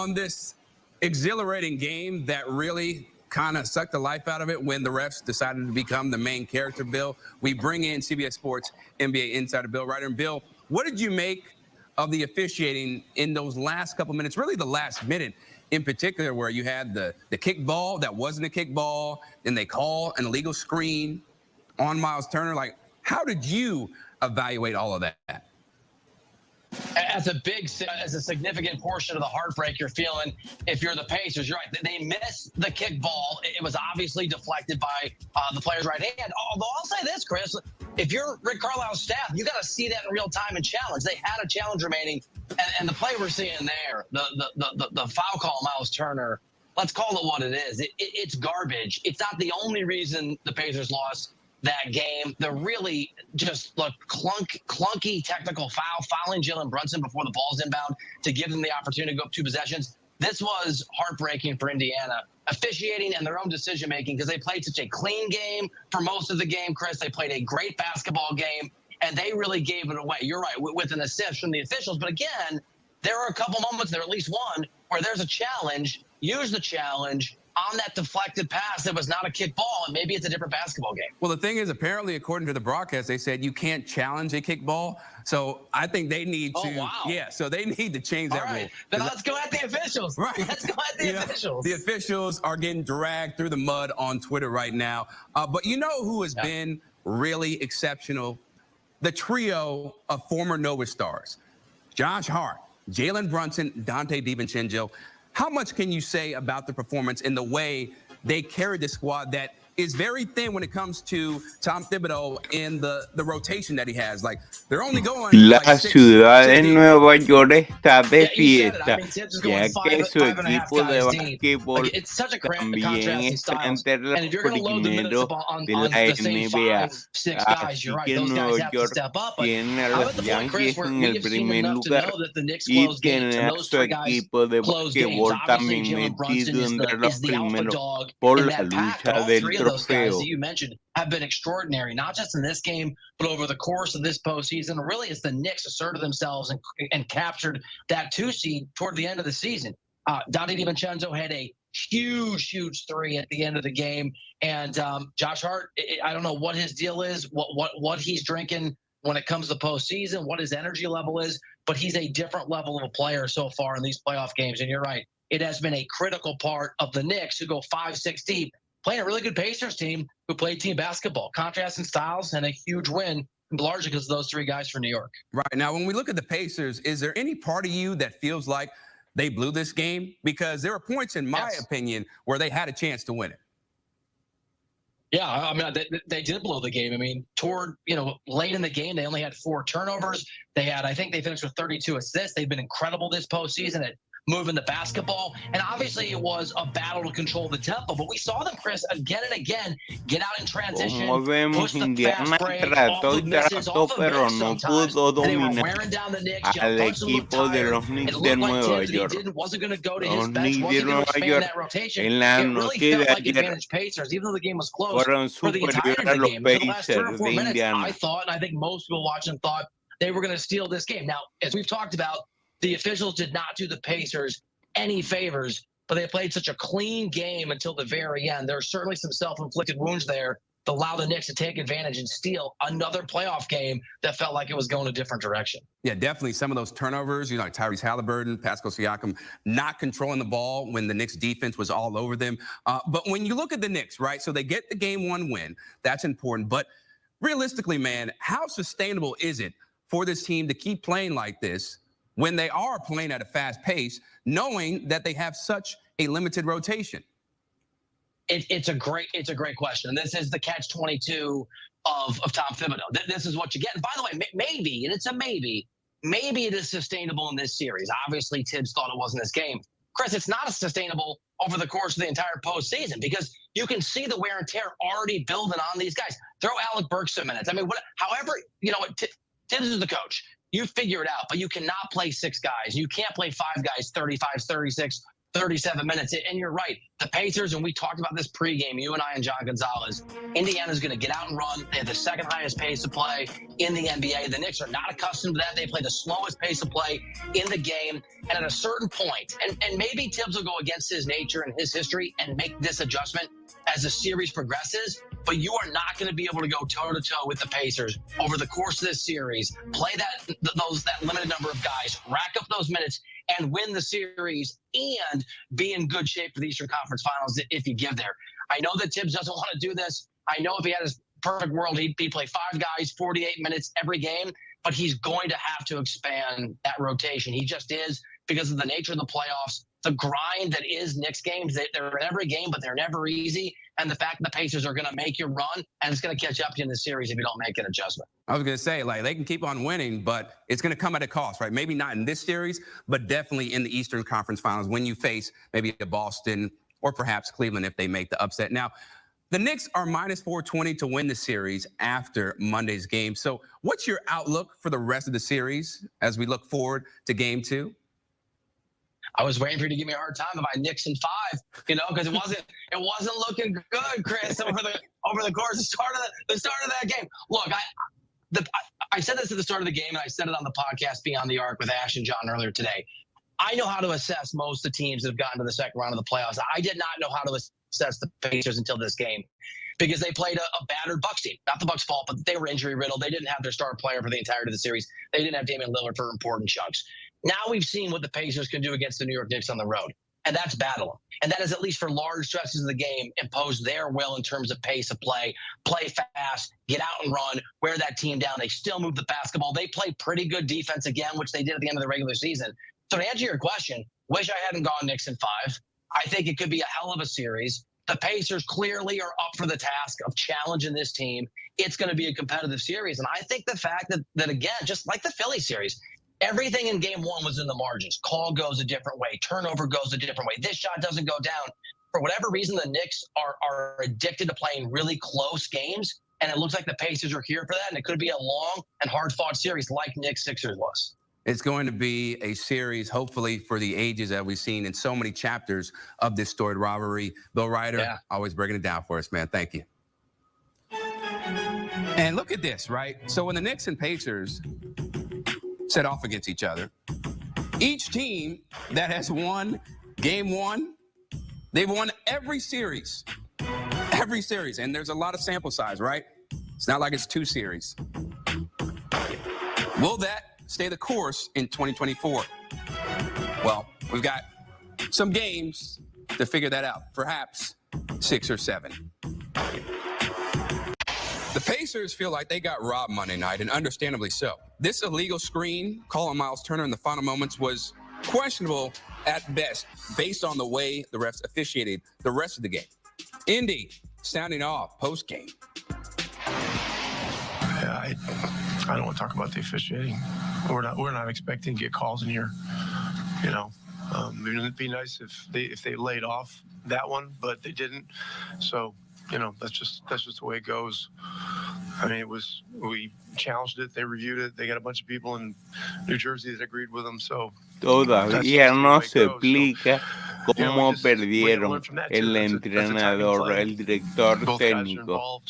on this exhilarating game that really kind of sucked the life out of it when the refs decided to become the main character, Bill, we bring in CBS Sports NBA insider Bill Ryder. And Bill, what did you make of the officiating in those last couple minutes, really the last minute in particular, where you had the kick ball that wasn't a kick ball, and they call an illegal screen on Miles Turner? Like, how did you evaluate all of that? As a significant portion of the heartbreak you're feeling if you're the Pacers. You're right. They missed the kick ball. It was obviously deflected by the player's right hand. Although I'll say this, Chris, if you're Rick Carlisle's staff, you got to see that in real time and challenge. They had a challenge remaining, and the play we're seeing there, the foul call, Miles Turner, let's call it what it is. It's garbage. It's not the only reason the Pacers lost that game. They're really just clunky technical fouling Jalen Brunson before the ball's inbound to give them the opportunity to go up 2 possessions. This was heartbreaking for Indiana. Officiating and their own decision-making, because they played such a clean game for most of the game, Chris. They played a great basketball game, and they really gave it away. You're right, with an assist from the officials. But again, there are a couple moments, there at least one, where there's a challenge. Use the challenge on that deflected pass that was not a kick ball, and maybe it's a different basketball game. Well, the thing is, apparently, according to the broadcast, they said you can't challenge a kick ball. So I think they need to, yeah, so they need to change that rule. Then let's go at the officials. Right. Let's go at the officials. The officials are getting dragged through the mud on Twitter right now. But you know who has been really exceptional? The trio of former Nova stars, Josh Hart, Jalen Brunson, Dante DiVincenzo. How much can you say about the performance and the way they carried the squad that is very thin when it comes to Tom Thibodeau and the rotation that he has? Like, they're only going La ciudad de Nueva York está de fiesta, ya que su equipo de básquetbol también está entre los primeros de la NBA. Así que Nueva York tiene a los Yankees en el primer lugar y tiene a su equipo de básquetbol también metido entre los primeros por la lucha del trofeo. Guys that you mentioned have been extraordinary, not just in this game, but over the course of this postseason. Really, as the Knicks asserted themselves and captured that 2 seed toward the end of the season. Dante DiVincenzo had a huge 3 at the end of the game, and Josh Hart, I don't know what his deal is, what he's drinking when it comes to postseason, what his energy level is, but he's a different level of a player so far in these playoff games. And you're right, it has been a critical part of the Knicks, who go 5-6 deep, playing a really good Pacers team who played team basketball, contrasting styles, and a huge win, largely because of those 3 guys for New York. Right. Now, when we look at the Pacers, is there any part of you that feels like they blew this game? Because there are points, in my opinion, where they had a chance to win it. Yeah, I mean, they did blow the game. I mean, late in the game, they only had 4 turnovers. I think they finished with 32 assists. They've been incredible this postseason at moving the basketball. And obviously it was a battle to control the tempo, but we saw them, Chris, again and again, get out in transition, push the fast break, off of misses, off of mix sometimes. And they were wearing down the Knicks. Jalen Brunson looked tired. It looked like Tibbs wasn't going to go to his bench, wasn't going to expand that rotation. It really felt like advantage Pacers, even though the game was close for the entirety of the game. For the last 3 or 4 minutes, I thought, and I think most people watching thought, they were going to steal this game. Now, as we've talked about, the officials did not do the Pacers any favors, but they played such a clean game until the very end. There are certainly some self-inflicted wounds there that allow the Knicks to take advantage and steal another playoff game that felt like it was going a different direction. Yeah, definitely some of those turnovers, like Tyrese Halliburton, Pascal Siakam, not controlling the ball when the Knicks defense was all over them. But when you look at the Knicks, right, so they get the game 1 win. That's important. But realistically, man, how sustainable is it for this team to keep playing like this when they are playing at a fast pace, knowing that they have such a limited rotation? It's a great question. And this is the catch-22 of Tom Thibodeau. This is what you get. And by the way, maybe, and it's a maybe it is sustainable in this series. Obviously, Tibbs thought it was in this game. Chris, it's not sustainable over the course of the entire postseason, because you can see the wear and tear already building on these guys. Throw Alec Burks some minutes. I mean, however, Tibbs is the coach. You figure it out, but you cannot play 6 guys. You can't play 5 guys, 35, 36, 37 minutes. And you're right. The Pacers, and we talked about this pregame, you and I and John Gonzalez, Indiana's going to get out and run. They have the second highest pace of play in the NBA. The Knicks are not accustomed to that. They play the slowest pace of play in the game. And at a certain point, and maybe Tibbs will go against his nature and his history and make this adjustment as the series progresses, but you are not going to be able to go toe-to-toe with the Pacers over the course of this series, play that limited number of guys, rack up those minutes, and win the series and be in good shape for the Eastern Conference Finals if you give there. I know that Tibbs doesn't want to do this. I know if he had his perfect world, he'd play 5 guys, 48 minutes every game, but he's going to have to expand that rotation. He just is, because of the nature of the playoffs, the grind that is Knicks games. They're in every game, but they're never easy. And the fact that the Pacers are going to make you run, and it's going to catch up to you in the series if you don't make an adjustment. I was going to say, like, they can keep on winning, but it's going to come at a cost, right? Maybe not in this series, but definitely in the Eastern Conference Finals when you face maybe a Boston or perhaps Cleveland if they make the upset. Now, the Knicks are minus 420 to win the series after Monday's game. So what's your outlook for the rest of the series as we look forward to Game 2? I was waiting for you to give me a hard time about Knicks in 5, because it wasn't looking good, Chris, over the course of the start of that game. Look, I said this at the start of the game, and I said it on the podcast Beyond the Arc with Ash and John earlier today. I know how to assess most of the teams that have gotten to the second round of the playoffs. I did not know how to assess the Pacers until this game, because they played a battered Bucks team. Not the Bucks' fault, but they were injury riddled. They didn't have their star player for the entirety of the series. They didn't have Damian Lillard for important chunks. Now we've seen what the Pacers can do against the New York Knicks on the road, and that's battle them. And that is, at least for large stretches of the game, impose their will in terms of pace of play fast, get out and run, wear that team down. They still move the basketball. They play pretty good defense again, which they did at the end of the regular season. So to answer your question, wish I hadn't gone Knicks in 5. I think it could be a hell of a series. The Pacers clearly are up for the task of challenging this team. It's going to be a competitive series. And I think the fact that again, just like the Philly series, everything in Game 1 was in the margins. Call goes a different way. Turnover goes a different way. This shot doesn't go down. For whatever reason, the Knicks are addicted to playing really close games, and it looks like the Pacers are here for that, and it could be a long and hard-fought series like Knicks-Sixers was. It's going to be a series, hopefully, for the ages that we've seen in so many chapters of this storied rivalry. Bill Ryder, always breaking it down for us, man. Thank you. And look at this, right? So when the Knicks and Pacers set off against each other, each team that has won Game 1, they've won every series. Every series. And there's a lot of sample size, right? It's not like it's 2 series. Will that stay the course in 2024? Well, we've got some games to figure that out. Perhaps 6 or 7. The Pacers feel like they got robbed Monday night, and understandably so. This illegal screen call on Miles Turner in the final moments was questionable at best, based on the way the refs officiated the rest of the game. Indy sounding off post-game. Yeah, I don't want to talk about the officiating. We're not expecting to get calls in here. It'd be nice if they laid off that one, but they didn't. So, that's just the way it goes. I mean, we challenged it, they reviewed it, they got a bunch of people in New Jersey that agreed with them, so todavía no se explica cómo perdieron el entrenador, el director técnico.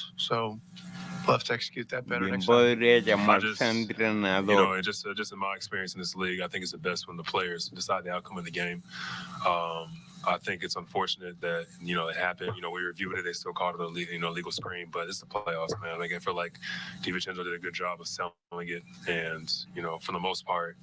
We'll have to execute that better next time. Podría llamarse entrenador. Just in my experience in this league, I think it's the best when the players decide the outcome of the game. I think it's unfortunate that, it happened. We reviewed it. They still called it a legal screen, but it's the playoffs, man. Like, I feel like DiVincenzo did a good job of selling it. And, for the most part,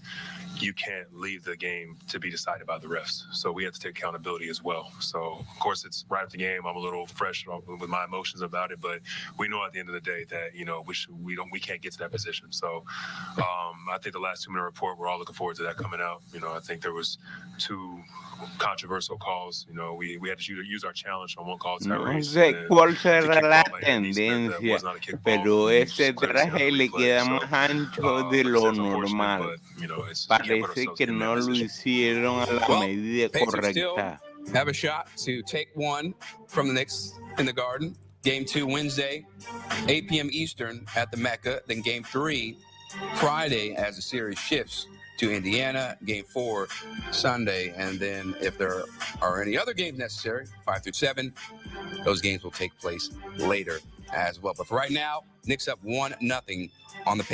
you can't leave the game to be decided by the refs. So we have to take accountability as well. So, of course, it's right after the game. I'm a little fresh with my emotions about it, but we know at the end of the day that, we can't get to that position. So I think the last 2-minute report, we're all looking forward to that coming out. I think there was 2 controversial calls. We had to use our challenge on one call. No sé cuál será la tendencia, pero ese traje le queda más ancho de lo normal. Parece que no lo hicieron a la medida correcta. Have a shot to take one from the Knicks in the Garden. Game 2 Wednesday, 8 p.m. Eastern at the Mecca. Then Game 3 Friday as the series shifts to Indiana. Game 4 Sunday, and then if there are any other games necessary, 5 through 7, those games will take place later as well. But for right now, Knicks up 1-0 on the